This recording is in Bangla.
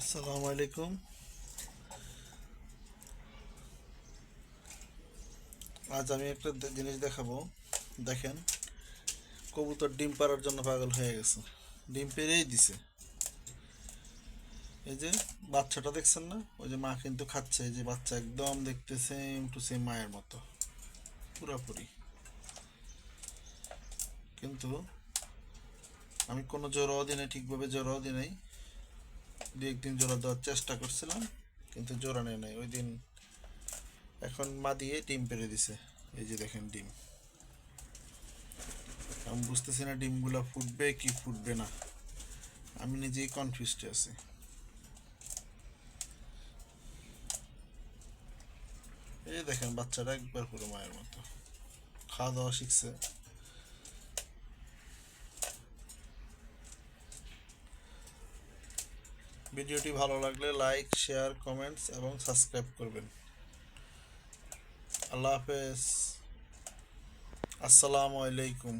আসসালামু আলাইকুম। আজ আমি একটা জিনিস দেখাবো। দেখেন, কবুতর ডিম পাড়ার জন্য পাগল হয়ে গেছে। ডিম পেড়েই দিছে। এই যে বাচ্চাটা দেখছেন না, ওই যে মা কিন্তু খাচ্ছে। এই যে বাচ্চা একদম দেখতে সেম টু সেম মায়ের মতো পুরাপুরি। কিন্তু আমি কোনো জোড়াও দিই নাই, ঠিকভাবে জোড়াও দিই নাই। দু একদিন জোড়া দেওয়ার চেষ্টা করছিলাম, কিন্তু জোড়া নেয় নাই ওই দিন। এখন মা দিয়ে ডিম পেড়ে দিছে। এই যে দেখেন ডিম। আমি বুঝতেছি না ডিমগুলা ফুটবে কি ফুটবে না। আমি নিজেই কনফিউজড আছি। এই দেখেন বাচ্চাটা একবার পুরো মায়ের মতো খাওয়া দাওয়া শিখছে। ভিডিওটি ভালো লাগলে লাইক, শেয়ার, কমেন্টস এবং সাবস্ক্রাইব করবেন। আল্লাহ হাফেজ। আসসালামু আলাইকুম।